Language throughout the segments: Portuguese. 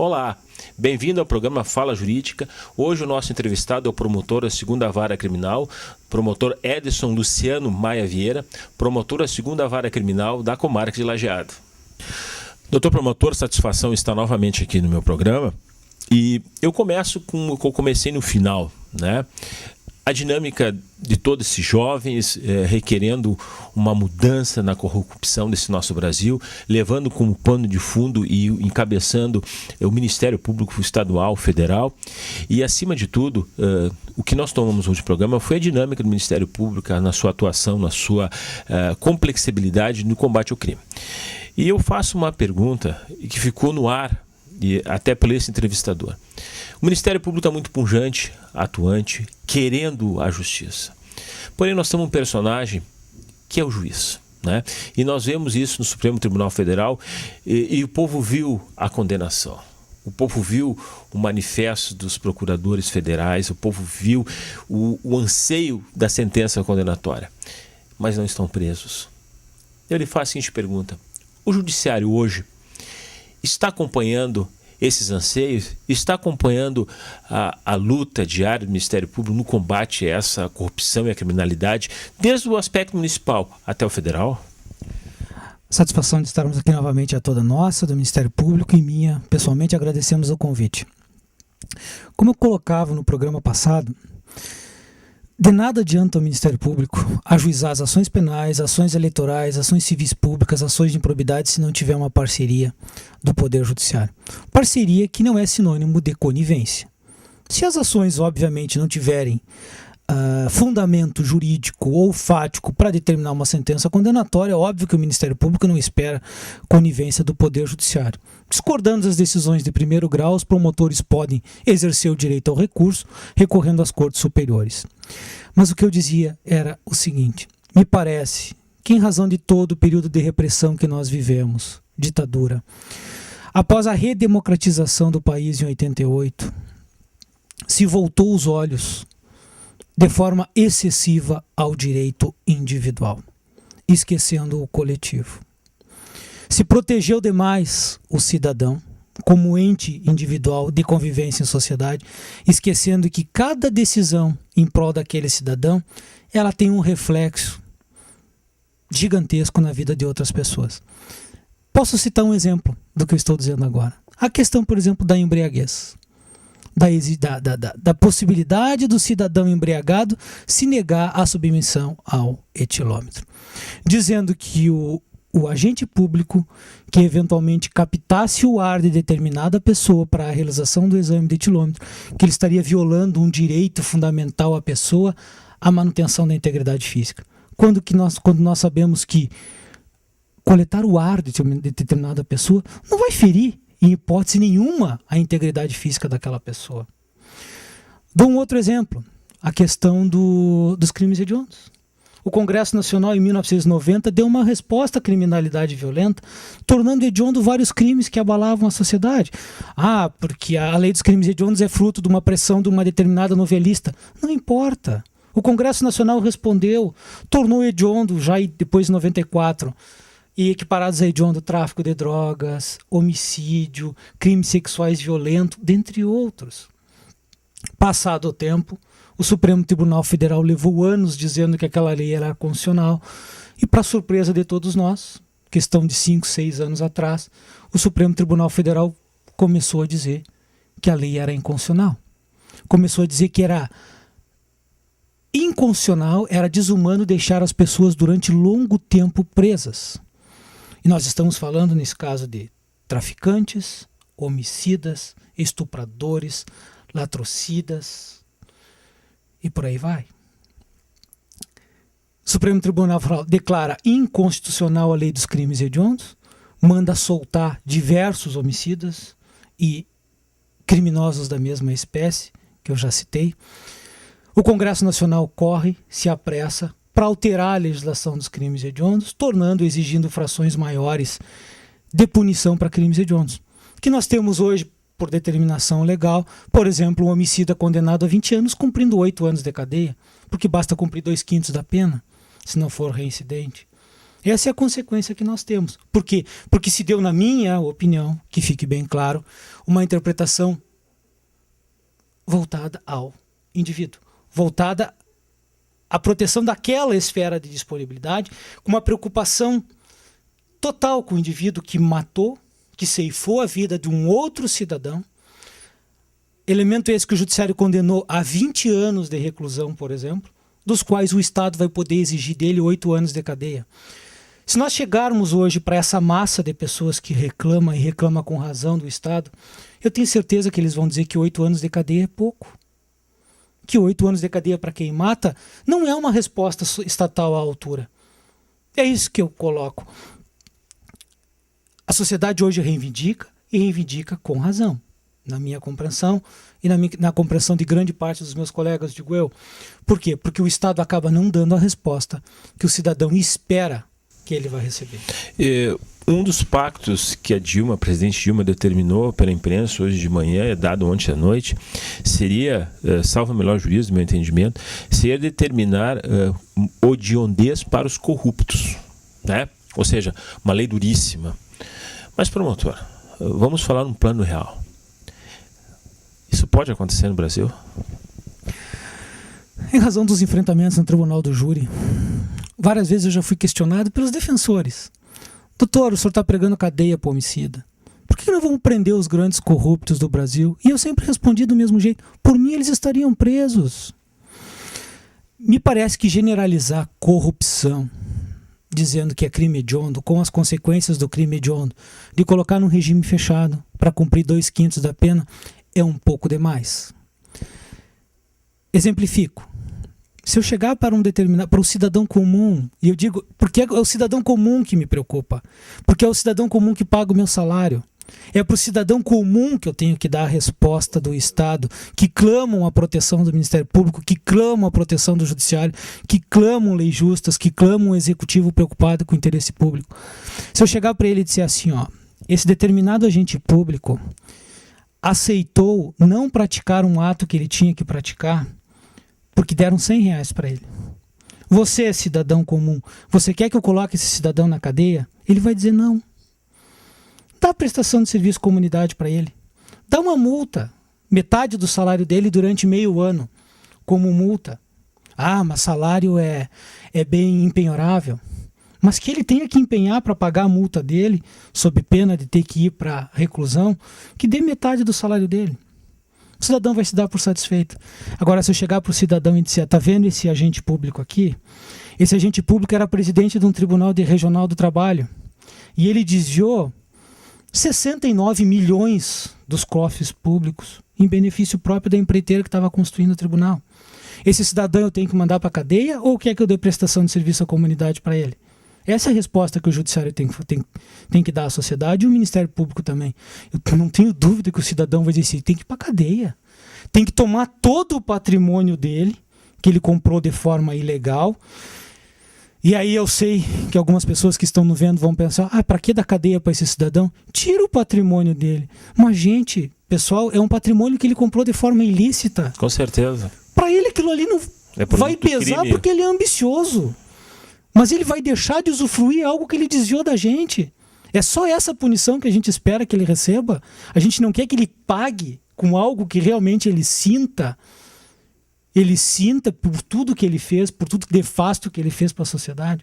Olá, bem-vindo ao programa Fala Jurídica. Hoje o nosso entrevistado é o promotor da 2ª Vara Criminal, promotor Edson Luciano Maia Vieira, promotor da 2ª Vara Criminal da Comarca de Lajeado. Doutor promotor, satisfação estar novamente aqui no meu programa. E eu começo com o que eu comecei no final, né? A dinâmica de todos esses jovens requerendo uma mudança na corrupção desse nosso Brasil, levando como pano de fundo e encabeçando o Ministério Público Estadual, Federal. E, acima de tudo, o que nós tomamos hoje no programa foi a dinâmica do Ministério Público na sua atuação, na sua complexibilidade no combate ao crime. E eu faço uma pergunta que ficou no ar, e até por esse entrevistador. O Ministério Público está muito pujante, atuante, querendo a justiça. Porém, nós temos um personagem que é o juiz, né? E nós vemos isso no Supremo Tribunal Federal e o povo viu a condenação. O povo viu o manifesto dos procuradores federais, o povo viu o anseio da sentença condenatória. Mas não estão presos. Eu lhe faço a seguinte pergunta. O judiciário hoje está acompanhando esses anseios, está acompanhando a luta diária do Ministério Público no combate a essa corrupção e a criminalidade, desde o aspecto municipal até o federal? Satisfação de estarmos aqui novamente a toda nossa, do Ministério Público e minha. Pessoalmente, agradecemos o convite. Como eu colocava no programa passado, de nada adianta o Ministério Público ajuizar as ações penais, ações eleitorais, ações civis públicas, ações de improbidade se não tiver uma parceria do Poder Judiciário. Parceria que não é sinônimo de conivência. Se as ações, obviamente, não tiverem fundamento jurídico ou fático para determinar uma sentença condenatória, é óbvio que o Ministério Público não espera conivência do Poder Judiciário. Discordando das decisões de primeiro grau, os promotores podem exercer o direito ao recurso, recorrendo às cortes superiores. Mas o que eu dizia era o seguinte: me parece que, em razão de todo o período de repressão que nós vivemos, ditadura, após a redemocratização do país em 88, se voltou os olhos de forma excessiva ao direito individual, esquecendo o coletivo. Se protegeu demais o cidadão como ente individual de convivência em sociedade, esquecendo que cada decisão em prol daquele cidadão, ela tem um reflexo gigantesco na vida de outras pessoas. Posso citar um exemplo do que eu estou dizendo agora. A questão, por exemplo, da embriaguez. Da possibilidade do cidadão embriagado se negar à submissão ao etilômetro. Dizendo que o agente público que eventualmente captasse o ar de determinada pessoa para a realização do exame de etilômetro, que ele estaria violando um direito fundamental à pessoa, a manutenção da integridade física. Quando nós sabemos que coletar o ar de determinada pessoa não vai ferir, em hipótese nenhuma, a integridade física daquela pessoa. Dou um outro exemplo, a questão dos crimes hediondos. O Congresso Nacional, em 1990, deu uma resposta à criminalidade violenta, tornando hediondo vários crimes que abalavam a sociedade. Porque a lei dos crimes hediondos é fruto de uma pressão de uma determinada novelista. Não importa. O Congresso Nacional respondeu, tornou hediondo, já depois de 94, e equiparados a hediondo tráfico de drogas, homicídio, crimes sexuais violentos, dentre outros. Passado o tempo, o Supremo Tribunal Federal levou anos dizendo que aquela lei era constitucional e, para surpresa de todos nós, questão de 5, 6 anos atrás, o Supremo Tribunal Federal começou a dizer que a lei era inconstitucional. Começou a dizer que era inconstitucional, era desumano deixar as pessoas durante longo tempo presas. E nós estamos falando, nesse caso, de traficantes, homicidas, estupradores, latrocidas e por aí vai. O Supremo Tribunal Federal declara inconstitucional a lei dos crimes hediondos, manda soltar diversos homicidas e criminosos da mesma espécie, que eu já citei. O Congresso Nacional corre, se apressa para alterar a legislação dos crimes hediondos, tornando, exigindo frações maiores de punição para crimes hediondos. Que nós temos hoje, por determinação legal, por exemplo, um homicida condenado a 20 anos cumprindo 8 anos de cadeia, porque basta cumprir 2/5 da pena, se não for reincidente. Essa é a consequência que nós temos. Por quê? Porque se deu, na minha opinião, que fique bem claro, uma interpretação voltada ao indivíduo, voltada à proteção daquela esfera de disponibilidade, com uma preocupação total com o indivíduo que matou, que ceifou a vida de um outro cidadão. Elemento esse que o judiciário condenou a 20 anos de reclusão, por exemplo, dos quais o Estado vai poder exigir dele 8 anos de cadeia. Se nós chegarmos hoje para essa massa de pessoas que reclama e reclama com razão do Estado, eu tenho certeza que eles vão dizer que 8 anos de cadeia é pouco. Que 8 anos de cadeia para quem mata não é uma resposta estatal à altura. É isso que eu coloco. A sociedade hoje reivindica e reivindica com razão. Na minha compreensão e na compreensão de grande parte dos meus colegas, digo eu. Por quê? Porque o Estado acaba não dando a resposta que o cidadão espera que ele vai receber. Um dos pactos que a presidente Dilma determinou pela imprensa hoje de manhã, dado ontem à noite, seria, salvo o melhor juízo do meu entendimento, seria determinar odiondez para os corruptos, né? Ou seja, uma lei duríssima. Mas, promotor, vamos falar num plano real. Isso pode acontecer no Brasil? Em razão dos enfrentamentos no tribunal do júri, várias vezes eu já fui questionado pelos defensores. Doutor, o senhor está pregando cadeia para homicida. Por que não vamos prender os grandes corruptos do Brasil? E eu sempre respondi do mesmo jeito. Por mim, eles estariam presos. Me parece que generalizar corrupção, dizendo que é crime hediondo, com as consequências do crime hediondo, de colocar num regime fechado para cumprir 2/5 da pena, é um pouco demais. Exemplifico. Se eu chegar para um cidadão comum, e eu digo, porque é o cidadão comum que me preocupa, porque é o cidadão comum que paga o meu salário, é para o cidadão comum que eu tenho que dar a resposta do Estado, que clamam a proteção do Ministério Público, que clamam a proteção do Judiciário, que clamam leis justas, que clamam um executivo preocupado com o interesse público. Se eu chegar para ele e disser assim, ó, esse determinado agente público aceitou não praticar um ato que ele tinha que praticar, porque deram R$100 para ele. Você, cidadão comum, você quer que eu coloque esse cidadão na cadeia? Ele vai dizer não. Dá prestação de serviço comunidade para ele. Dá uma multa, metade do salário dele durante meio ano, como multa. Ah, mas salário é bem empenhorável. Mas que ele tenha que empenhar para pagar a multa dele, sob pena de ter que ir para reclusão, que dê metade do salário dele. O cidadão vai se dar por satisfeito. Agora, se eu chegar para o cidadão e disser, tá vendo esse agente público aqui? Esse agente público era presidente de um tribunal regional do trabalho. E ele desviou 69 milhões dos cofres públicos em benefício próprio da empreiteira que estava construindo o tribunal. Esse cidadão eu tenho que mandar para a cadeia ou quer que eu dê prestação de serviço à comunidade para ele? Essa é a resposta que o judiciário tem que dar à sociedade e o Ministério Público também. Eu não tenho dúvida que o cidadão vai dizer assim, tem que ir para a cadeia. Tem que tomar todo o patrimônio dele, que ele comprou de forma ilegal. E aí eu sei que algumas pessoas que estão nos vendo vão pensar, para que dar cadeia para esse cidadão? Tira o patrimônio dele. Mas, gente, pessoal, é um patrimônio que ele comprou de forma ilícita. Com certeza. Para ele aquilo ali não vai pesar crime. Porque ele é ambicioso. Mas ele vai deixar de usufruir algo que ele desviou da gente. É só essa punição que a gente espera que ele receba. A gente não quer que ele pague com algo que realmente ele sinta por tudo que ele fez, por tudo nefasto que ele fez para a sociedade.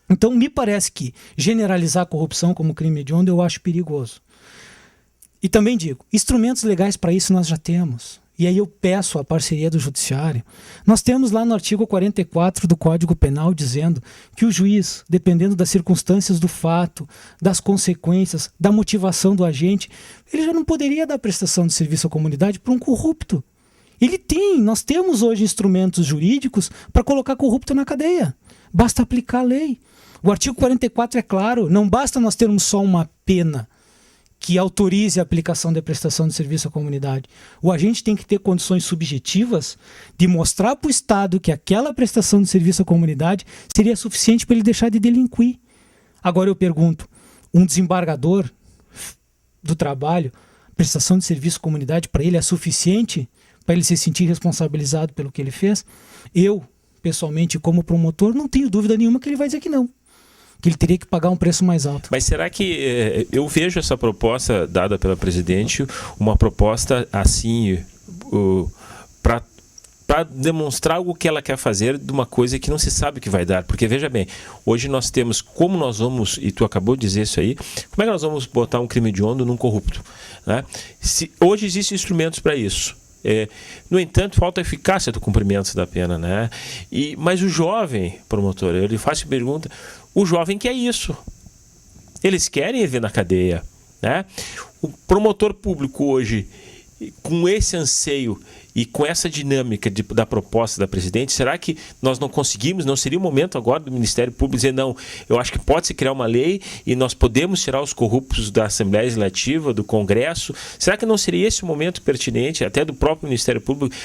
Então, me parece que generalizar a corrupção como crime hediondo eu acho perigoso. E também digo, instrumentos legais para isso nós já temos. E aí eu peço a parceria do Judiciário. Nós temos lá no artigo 44 do Código Penal dizendo que o juiz, dependendo das circunstâncias do fato, das consequências, da motivação do agente, ele já não poderia dar prestação de serviço à comunidade para um corrupto. Nós temos hoje instrumentos jurídicos para colocar corrupto na cadeia. Basta aplicar a lei. O artigo 44 é claro, não basta nós termos só uma pena que autorize a aplicação da prestação de serviço à comunidade. O agente tem que ter condições subjetivas de mostrar para o Estado que aquela prestação de serviço à comunidade seria suficiente para ele deixar de delinquir. Agora eu pergunto, um desembargador do trabalho, prestação de serviço à comunidade para ele é suficiente para ele se sentir responsabilizado pelo que ele fez? Eu, pessoalmente, como promotor, não tenho dúvida nenhuma que ele vai dizer que não que ele teria que pagar um preço mais alto. Mas será que eu vejo essa proposta dada pela presidente, uma proposta assim para demonstrar algo que ela quer fazer de uma coisa que não se sabe que vai dar? Porque veja bem, hoje nós temos, como nós vamos, e tu acabou de dizer isso aí, como é que nós vamos botar um crime hediondo num corrupto, né? Hoje existem instrumentos para isso. No entanto, falta a eficácia do cumprimento da pena, né? Mas o jovem promotor, eu lhe faço a pergunta, o jovem quer isso. Eles querem ver na cadeia, né? O promotor público hoje, com esse anseio e com essa dinâmica da proposta da presidente, será que nós não conseguimos, não seria o momento agora do Ministério Público dizer, não, eu acho que pode-se criar uma lei e nós podemos tirar os corruptos da Assembleia Legislativa, do Congresso? Será que não seria esse o momento pertinente, até do próprio Ministério Público,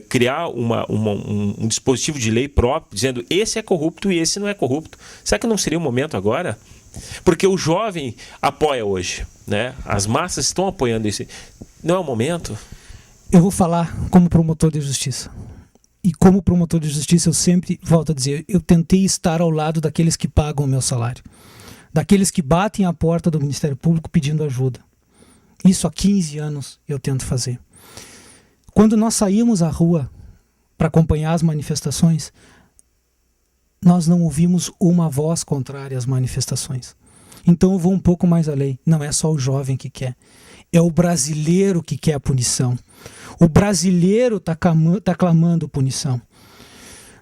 criar um dispositivo de lei próprio, dizendo, esse é corrupto e esse não é corrupto? Será que não seria o momento agora? Porque o jovem apoia hoje, né? As massas estão apoiando isso. Não é o momento? Eu vou falar como promotor de justiça. E como promotor de justiça, eu sempre volto a dizer, eu tentei estar ao lado daqueles que pagam o meu salário. Daqueles que batem à porta do Ministério Público pedindo ajuda. Isso há 15 anos eu tento fazer. Quando nós saímos à rua para acompanhar as manifestações, nós não ouvimos uma voz contrária às manifestações. Então eu vou um pouco mais além. Não é só o jovem que quer. É o brasileiro que quer a punição. O brasileiro está clamando punição.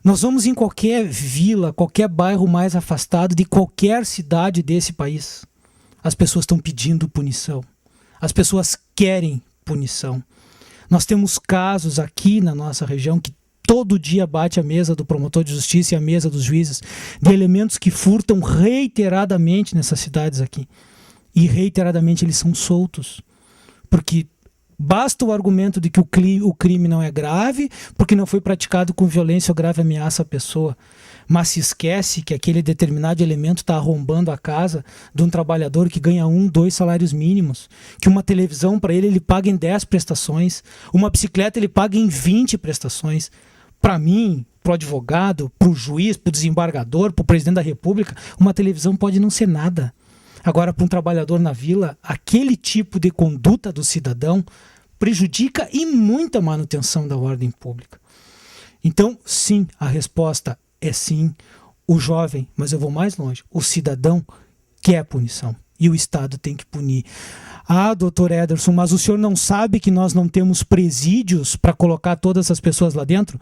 Nós vamos em qualquer vila, qualquer bairro mais afastado de qualquer cidade desse país. As pessoas estão pedindo punição. As pessoas querem punição. Nós temos casos aqui na nossa região que todo dia bate a mesa do promotor de justiça e a mesa dos juízes de elementos que furtam reiteradamente nessas cidades aqui. E reiteradamente eles são soltos. Porque basta o argumento de que o crime não é grave, porque não foi praticado com violência ou grave ameaça à pessoa. Mas se esquece que aquele determinado elemento está arrombando a casa de um trabalhador que ganha 1, 2 salários mínimos, que uma televisão para ele paga em 10 prestações, uma bicicleta ele paga em 20 prestações. Para mim, para o advogado, para o juiz, para o desembargador, para o presidente da República, uma televisão pode não ser nada. Agora, para um trabalhador na vila, aquele tipo de conduta do cidadão prejudica e muita manutenção da ordem pública. Então, sim, a resposta é sim. O jovem, mas eu vou mais longe, o cidadão quer punição e o Estado tem que punir. Ah, doutor Ederson, mas o senhor não sabe que nós não temos presídios para colocar todas as pessoas lá dentro?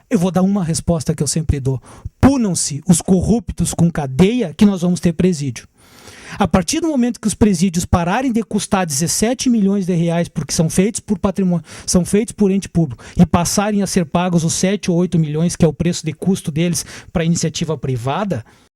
Eu vou dar uma resposta que eu sempre dou. Punam-se os corruptos com cadeia que nós vamos ter presídio. A partir do momento que os presídios pararem de custar 17 milhões de reais porque são feitos por patrimônio, são feitos por ente público e passarem a ser pagos os 7 ou 8 milhões que é o preço de custo deles para a iniciativa privada,